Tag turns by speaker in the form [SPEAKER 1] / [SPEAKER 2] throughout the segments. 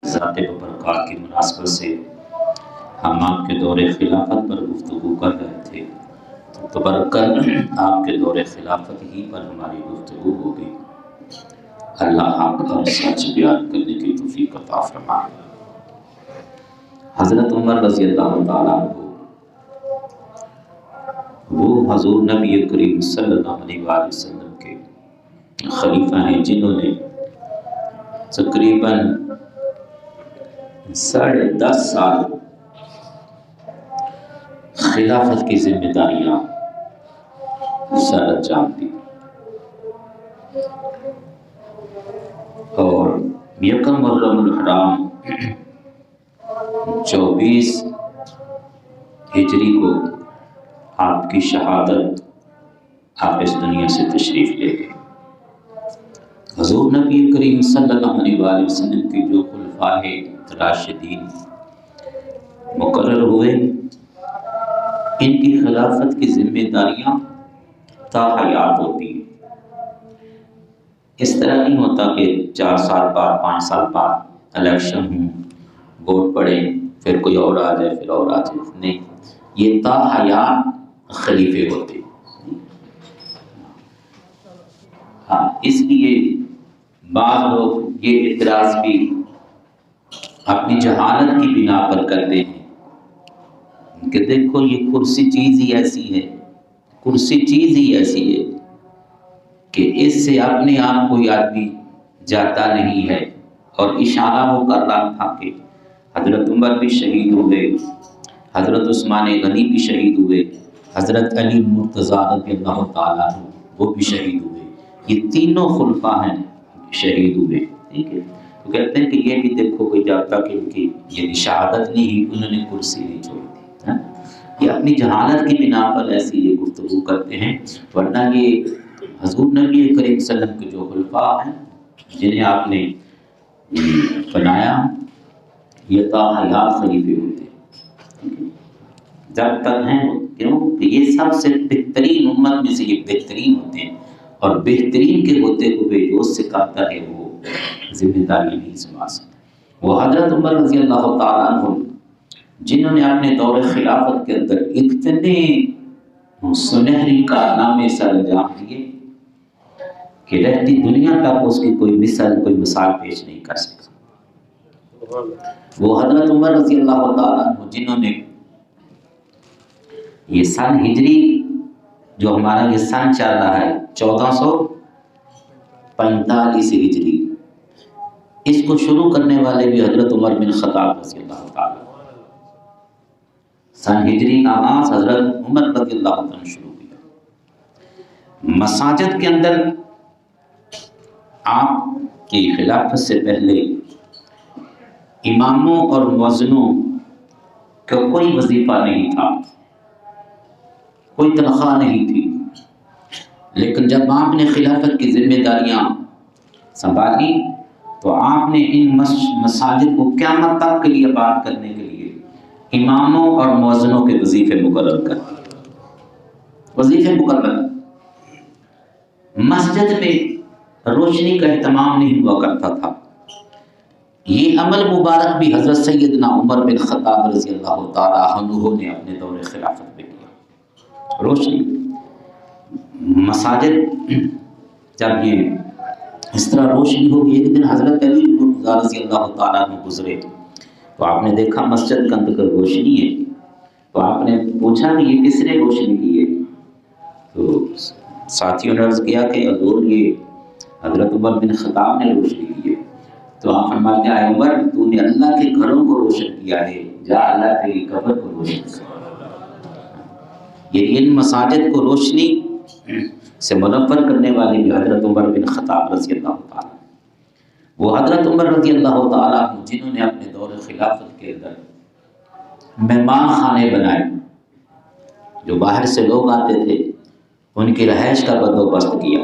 [SPEAKER 1] ذات برکات کی مناسبت سے ہم آپ کے دور خلافت پر گفتگو کر رہے تھے، تو برکت آپ کے دور خلافت ہی پر ہماری گفتگو ہوگی۔ اللہ حق اور سچ بیان کرنے کی توفیق عطا فرمائے۔ حضرت عمر رضی اللہ تعالیٰ عنہ وہ حضور نبی کریم صلی اللہ علیہ وآلہ وسلم کے خلیفہ ہیں جنہوں نے تقریباً 10.5 سال خلافت کی ذمہ داریاں سر انجام دی، اور یکم محرم الحرام 24 ہجری کو آپ کی شہادت، آپ اس دنیا سے تشریف لے گئے۔ حضور نبی کریم صلی اللہ علیہ وآلہ وسلم کی جو خلفاء راشدین مقرر ہوئے، ان کی خلافت کی ذمہ داریاں تا حیات ہوتی ہیں۔ اس طرح نہیں ہوتا کہ 4 سال بعد 5 سال بعد الیکشن ہوں، ووٹ پڑے، پھر کوئی اور آ جائے، پھر اور آ جائے، نہیں، یہ تا حیات خلیفے ہوتے ہیں۔ ہاں، اس لیے بعض لوگ یہ اعتراض بھی اپنی جہالت کی بنا پر کرتے ہیں کہ دیکھو یہ کرسی چیز ہی ایسی ہے، کرسی چیز ہی ایسی ہے کہ اس سے اپنے آپ کوئی آدمی جاتا نہیں ہے، اور اشارہ وہ کر رہا تھا کہ حضرت عمر بھی شہید ہوئے، حضرت عثمان غنی بھی شہید ہوئے، حضرت علی مرتضیٰ رضی اللہ تعالیٰ عنہ وہ بھی شہید ہوئے، یہ تینوں خلفاء ہیں شہید ہوئے، ٹھیک ہے۔ تو کہتے ہیں کہ یہ بھی دیکھو کہ جب تک ان کی یہ شہادت نہیں ہوئی انہوں نے کرسی نہیں چھوڑی تھی۔ یہ اپنی جہالت کی بنا پر ایسی یہ گفتگو کرتے ہیں، ورنہ یہ حضور نبی کریم صلی اللہ علیہ وسلم کے جو خلفاء ہیں جنہیں آپ نے بنایا، یہ تا حیات خلیفے ہوتے ہیں جب تک ہیں۔ کیوں کہ یہ سب سے بہترین امت میں سے یہ بہترین ہوتے ہیں، اور بہترین کے ہوتے ہوئے جو اس سے کمتر ہے وہ ذمہ داری نہیں سنبھال سکتے۔ وہ حضرت عمر رضی اللہ تعالیٰ عنہ جنہوں نے اپنے دور خلافت کے اندر اتنے سنہری کارنامے سر انجام دیے کہ رہتی دنیا تک اس کی کوئی مثال پیش نہیں کر سکتا۔ وہ حضرت عمر رضی اللہ تعالیٰ عنہ جنہوں نے یہ سن ہجری جو ہمارا یہ سن چل رہا ہے 1445 ہجری، اس کو شروع کرنے والے بھی حضرت عمر بن خطاب رضی اللہ تعالیٰ، سن ہجری کا آغاز حضرت عمر رضی اللہ عنہ شروع کیا۔ مساجد کے اندر آپ کی خلافت سے پہلے اماموں اور مؤذنوں کا کوئی وظیفہ نہیں تھا، کوئی تنخواہ نہیں تھی، لیکن جب آپ نے خلافت کی ذمہ داریاں سنبھالی تو آپ نے ان مساجد کو قیامت تک کے لیے آباد کرنے کے لیے اماموں اور مؤذنوں کے وظیفے مقرر کر دیے۔ وظیفے مقرر، مسجد میں روشنی کا اہتمام نہیں ہوا کرتا تھا۔ یہ عمل مبارک بھی حضرت سیدنا عمر بن خطاب رضی اللہ تعالیٰ عنہ نے اپنے دور خلافت میں کیا۔ روشنی مساجد جب یہ اس طرح روشنی ہوگی، ایک دن حضرت علی مرتضیٰ رضی اللہ تعالیٰ عنہ گزرے تو آپ نے دیکھا مسجد کے اندر روشنی ہے، تو آپ نے پوچھا کہ یہ کس نے روشنی کی ہے؟ تو ساتھیوں نے عرض کیا کہ حضور یہ حضرت عمر بن خطاب نے روشنی کی ہے۔ تو آپ فرماتے ہیں، اے عمر تو نے اللہ کے گھروں کو روشن کیا ہے، جا اللہ تیری قبر کو روشن کر۔ یہ ان مساجد کو روشنی سے منور کرنے والے بھی حضرت عمر بن خطاب رضی اللہ تعالیٰ، وہ حضرت عمر رضی اللہ تعالیٰ جنہوں نے اپنے دور خلافت کے اندر مہمان خانے بنائے، جو باہر سے لوگ آتے تھے ان کی رہائش کا بندوبست کیا،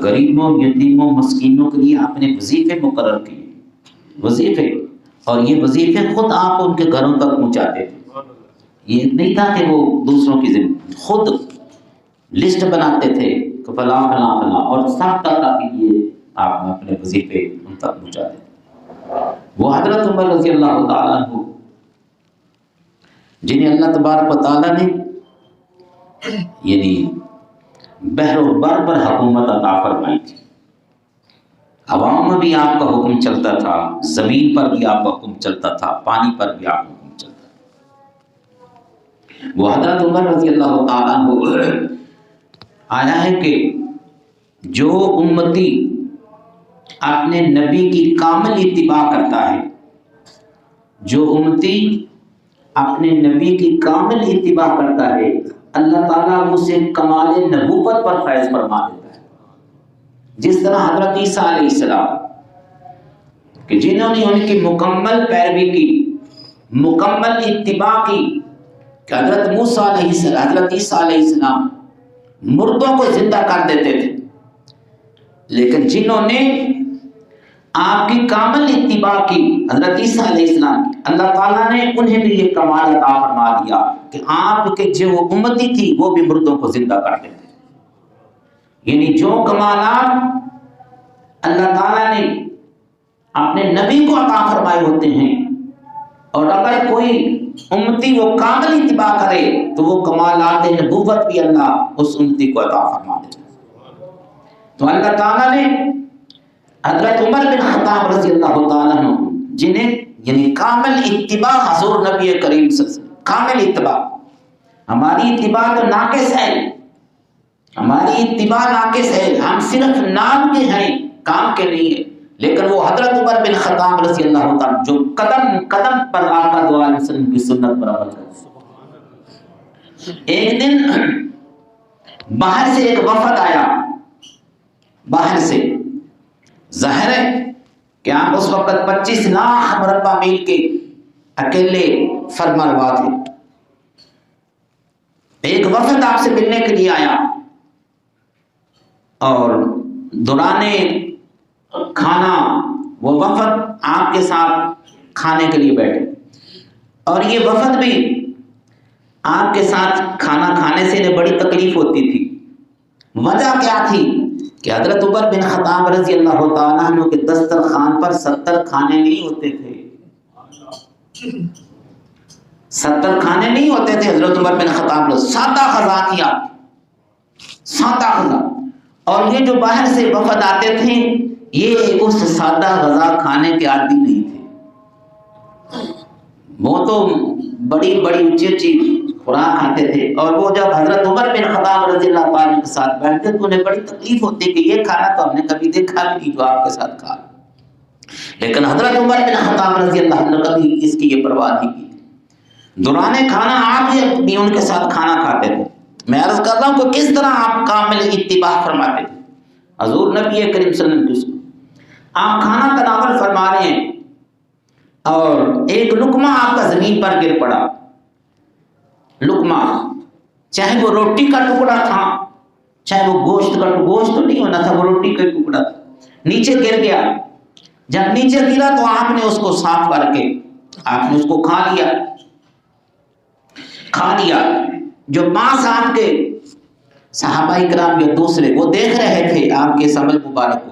[SPEAKER 1] غریبوں یتیموں مسکینوں کے لیے آپ نے وظیفے مقرر کیے، وظیفے، اور یہ وظیفے خود آپ ان کے گھروں تک پہنچاتے تھے۔ یہ نہیں تھا کہ وہ دوسروں کی خود لسٹ بناتے تھے کہ فلاں فلاں فلاں، اور سب تک آپ کے لیے آپ اپنے وظیفے ان تک پہنچاتے تھے۔ وہ حضرت عمر رضی اللہ تعالیٰ عنہ جنہیں اللہ تبارک و تعالیٰ نے یعنی بحر و بر پر حکومت عطا فرمائی تھی، عوام میں بھی آپ کا حکم چلتا تھا، زمین پر بھی آپ کا حکم چلتا تھا، پانی پر بھی آپ کا حکم چلتا تھا۔ وہ حضرت عمر رضی اللہ تعالیٰ عنہ آیا ہے کہ جو امتی اپنے نبی کی کامل اتباع کرتا ہے، جو امتی اپنے نبی کی کامل اتباع کرتا ہے، اللہ تعالیٰ اسے کمال نبوت پر فیض فرما دیتا ہے۔ جس طرح حضرت عیسیٰ علیہ السلام کہ جنہوں نے ان کی مکمل پیروی کی، مکمل اتباع کی، کہ حضرت موسیٰ علیہ السلام، حضرت عیسیٰ علیہ السلام مردوں کو زندہ کر دیتے تھے، لیکن جنہوں نے آپ کی کامل اتباع کی، حضرت عیسیٰ علیہ السلام، اللہ تعالیٰ نے انہیں بھی یہ کمال عطا فرما دیا کہ آپ کے جو امتی تھی وہ بھی مردوں کو زندہ کر دیتے تھے۔ یعنی جو کمالات اللہ تعالیٰ نے اپنے نبی کو عطا فرمائے ہوتے ہیں، اور اگر کوئی امتی وہ کامل اتباع کرے تو وہ کمالات نبوت بھی اللہ اس امتی کو عطا فرما دیتا ہے۔ تو اللہ تعالیٰ نے حضرت عمر بن خطاب رضی اللہ تعالیٰ عنہ جنہیں یعنی کامل اتباع حضور نبی کریم صلی اللہ علیہ وسلم، کامل اتباع، ہماری اتباع تو ناقص ہے، ہماری اتباع ناقص ہے، ہم صرف نام کے ہیں، کام کے نہیں ہیں، لیکن وہ حضرت عمر بن خطاب رضی اللہ تعالیٰ جو قدم قدم پر آقا دو علیہ وسلم کی سنت پر عمل کرتے۔ ایک دن باہر سے ایک وفد آیا، باہر سے، ظاہر ہے کہ آپ اس وقت 25 لاکھ مربع میل کے اکیلے فرمانروا تھے۔ ایک وفد آپ سے ملنے کے لیے آیا اور دوران کھانا وہ وفد آپ کے ساتھ کھانے کے لیے بیٹھے، اور یہ وفد بھی آپ کے ساتھ کھانا کھانے سے انہیں بڑی تکلیف ہوتی تھی۔ وجہ کیا تھی کہ حضرت عمر بن خطاب رضی اللہ تعالیٰ عنہ کے دسترخوان پر 70 کھانے نہیں ہوتے تھے، 70 کھانے نہیں ہوتے تھے۔ حضرت عمر بن خطاب نے سادہ غذا کیا، سادہ غذا، اور یہ جو باہر سے وفد آتے تھے یہ اس سادہ غذا کھانے کے عادی نہیں تھے، وہ تو بڑی بڑی اونچی اونچی خوراک کھاتے تھے، اور وہ جب حضرت عمر بن خطاب رضی اللہ تعالیٰ کے ساتھ بیٹھتے تو انہیں بڑی تکلیف ہوتی کہ یہ کھانا تو ہم نے کبھی دیکھا بھی نہیں جو آپ کے ساتھ کھا، لیکن حضرت عمر بن خطاب رضی اللہ عنہ کبھی اس کی یہ پرواہ نہیں کی۔ دوران کھانا آپ بھی ان کے ساتھ کھانا کھاتے تھے۔ میں عرض کر رہا ہوں کہ کس طرح آپ کامل اتباع فرماتے تھے حضور نبی کریم صلی اللہ علیہ وسلم۔ آپ کھانا تناول فرما رہے ہیں اور ایک لقمہ آپ کا زمین پر گر پڑا، لقمہ، چاہے وہ روٹی کا ٹکڑا تھا، چاہے وہ گوشت تو نہیں ہونا تھا، وہ روٹی کا ٹکڑا تھا، نیچے گر گیا۔ جب نیچے گرا تو آپ نے اس کو صاف کر کے آپ نے اس کو کھا لیا۔ جو پاس آپ کے صحابہ کرام یا دوسرے وہ دیکھ رہے تھے آپ کے اس عمل مبارک کو،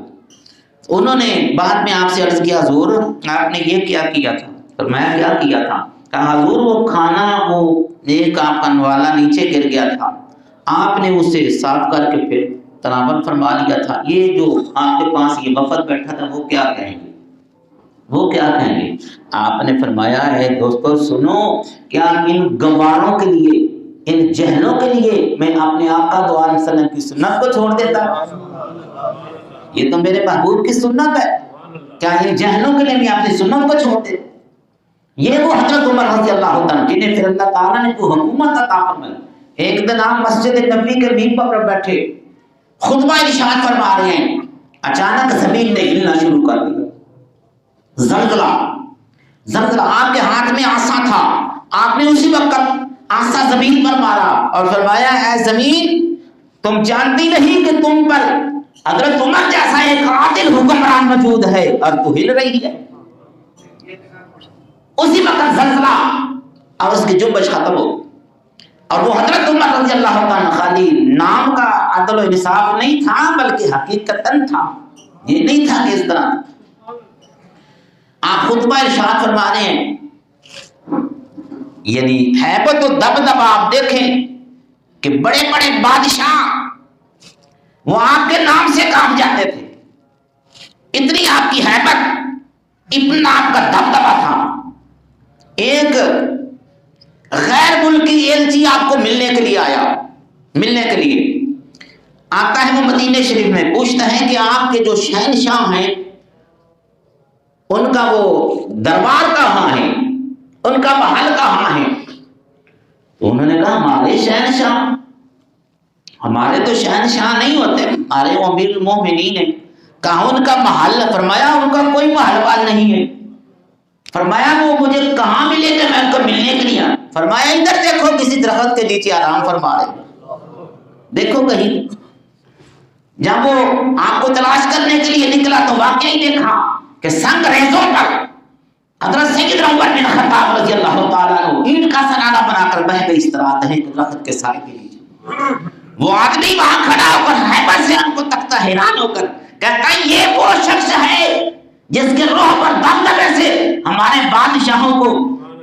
[SPEAKER 1] انہوں نے بعد میں آپ سے عرض کیا حضور آپ نے یہ کیا تھا؟ تو میں کیا کیا تھا؟ کہا حضور وہ کھانا وہ ایک آپ کا نوالا نیچے گر گیا تھا، آپ نے اسے صاف کر کے پھر تناول فرما لیا تھا۔ یہ جو آپ کے پاس یہ وفد بیٹھا تھا وہ کیا کہیں گے؟ وہ کیا کہیں گے؟ آپ نے فرمایا ہے دوستو سنو، کیا ان گواروں کے لیے، ان جہلوں کے لیے میں اپنے آقا دو علیہ وسلم کی سنت کو چھوڑ دیتا؟ یہ تو میرے محبوب کی سنت ہے، کیا ان جہلوں کے لیے میں اپنی سنت کو چھوڑ دیتا؟ یہ وہ حضرت عمر رضی اللہ تعالیٰ جنہیں پھر اللہ تعالیٰ نے جو حکومت عطا فرمائی۔ ایک دن آپ مسجد نبوی کے ممبر پر بیٹھے خطبہ ارشاد فرما رہے ہیں، اچانک زمین نے ہلنا شروع کر دیا، زلزلہ، آپ کے ہاتھ میں آسا تھا، آپ نے اسی وقت آسا زمین پر مارا اور فرمایا اے زمین تم جانتی نہیں کہ تم پر حضرت عمر جیسا ایک عادل حکمران موجود ہے اور تو ہل رہی ہے۔ اسی وقت زلزلہ اور اس کی جنبش ختم ہو، اور وہ حضرت عمر رضی اللہ تعالیٰ خالی نام کا عدل و انصاف نہیں تھا بلکہ حقیقتاً تھا، یہ نہیں تھا کہ اس طرح۔ آپ خطبہ ارشاد فرما رہے ہیں، یعنی ہیبت و دبدبہ آپ دیکھیں کہ بڑے بڑے بادشاہ وہ آپ کے نام سے کام جاتے تھے، اتنی آپ کی ہیبت، اتنا آپ کا دبدبہ تھا۔ ایک غیر ملکی ایلچی آپ کو ملنے کے لیے آیا، ملنے کے لیے آتا ہے، وہ مدینہ شریف میں پوچھتا ہے کہ آپ کے جو شہنشاہ ہیں ان کا وہ دربار کہاں ہے، ان کا محل کہاں ہے؟ تو انہوں نے کہا ہمارے شہنشاہ، ہمارے تو شہنشاہ نہیں ہوتے، ہمارے وہ امیر المومنین ہیں۔ کہا ان کا محل؟ فرمایا ان کا کوئی محل وال نہیں ہے۔ فرمایا وہ مجھے کہاں ملے کہ میں ان کو ملنے کے لیے آیا؟ فرمایا ادھر دیکھو، کسی درخت کے نیچے آرام فرما رہے، دیکھو کہیں۔ جب وہ آپ کو تلاش کرنے کے لیے نکلا تو واقعی دیکھا کہ سنگ ریزوں پر حضرت سیدنا عمر بن خطاب رضی اللہ تعالیٰ عنہ اینٹ کا سنانا بنا کر بہ گئی استراحت ہے درخت کے سائے کے نیچے۔ وہ آدمی وہاں کھڑا ہو کر ہیبت سے ان کو تکتا، حیران ہو کر کہتا ہے یہ وہ شخص ہے جس کے روح پر دبدبے سے ہمارے بادشاہوں کو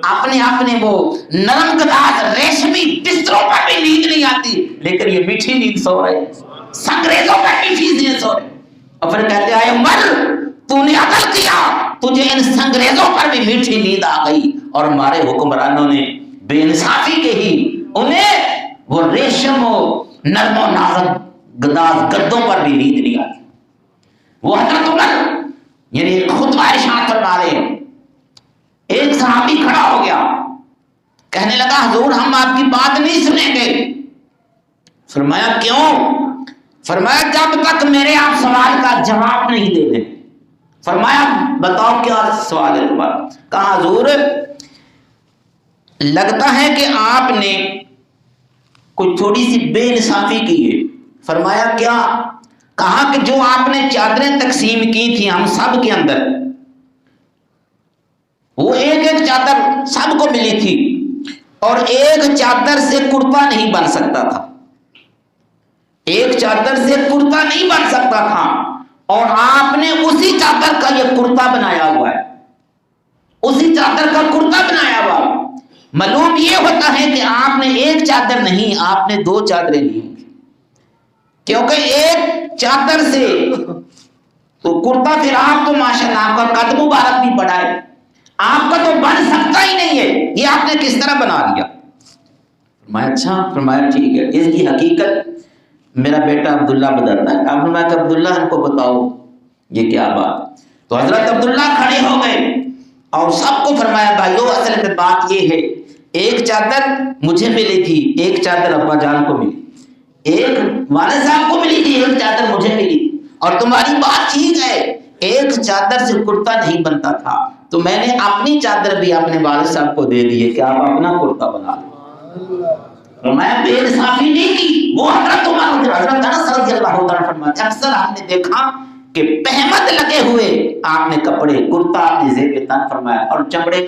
[SPEAKER 1] اپنے وہ نرم گداز ریشمی بستروں پر بھی نیند نہیں آتی، لیکن یہ میٹھی نیند سو رہے، سنگریزوں پر میٹھی نیند سو رہے۔ اور پھر کہتے ہیں عمر تو نے عدل کیا، تجھے ان سنگریزوں پر بھی میٹھی نیند آ گئی، اور ہمارے حکمرانوں نے بے انصافی کے ہی انہیں وہ ریشم و نرم و نازک گداز گدوں پر بھی نیند نہیں آتی۔ وہ حضرت عمر یعنی ایک خطبہ ارشاد فرما رہے ہیں، ایک صحابی کھڑا ہو گیا، کہنے لگا حضور ہم آپ کی بات نہیں سنیں گے۔ فرمایا کیوں؟ فرمایا جب تک میرے آپ سوال کا جواب نہیں دے دیں۔ فرمایا بتاؤ کیا سوال ہے تمہارا؟ کہا حضور لگتا ہے کہ آپ نے کوئی تھوڑی سی بے انصافی کی ہے۔ فرمایا کیا؟ کہا کہ جو آپ نے چادریں تقسیم کی تھی ہم سب کے اندر، وہ ایک ایک چادر سب کو ملی تھی، اور ایک چادر سے کرتا نہیں بن سکتا تھا، ایک چادر سے کرتا نہیں بن سکتا تھا، اور آپ نے اسی چادر کا یہ کرتا بنایا ہوا ہے، اسی چادر کا کرتا بنایا ہوا۔ معلوم یہ ہوتا ہے کہ آپ نے ایک چادر نہیں، آپ نے دو چادریں لی، کیونکہ ایک چادر سے تو کرتا پھر آپ تو ماشاءاللہ آپ کا قد مبارک بھی بڑا ہے، آپ کا تو بن سکتا ہی نہیں ہے، یہ آپ نے کس طرح بنا لیا؟ فرمایا اچھا، فرمایا ٹھیک ہے، اس کی حقیقت میرا بیٹا عبداللہ بتاتا ہے۔ آپ فرمایا کہ عبداللہ ان کو بتاؤ یہ کیا بات؟ تو حضرت عبداللہ کھڑے ہو گئے اور سب کو فرمایا بھائیو اصل میں بات یہ ہے، ایک چادر مجھے ملی تھی، ایک چادر ابا جان کو ملی، ایک والد صاحب کو ملی تھی، ایک چادر مجھے ملی، اور تمہاری بات ٹھیک ہے، ایک چادر سے کرتا نہیں بنتا تھا، تو میں نے اپنی چادر بھی اپنے والد صاحب کو دے دی ہے کہ آپ اپنا کرتا بنا لیں۔ اور میں بے انصافی نہیں کی۔ وہ حضرت عمر حضرت انس رضی اللہ عنہ فرماتے ہیں اکثر ہم نے دیکھا کہ پہمت لگے ہوئے آپ نے کپڑے کرتا اپنے زیب تن فرمایا اور چمڑے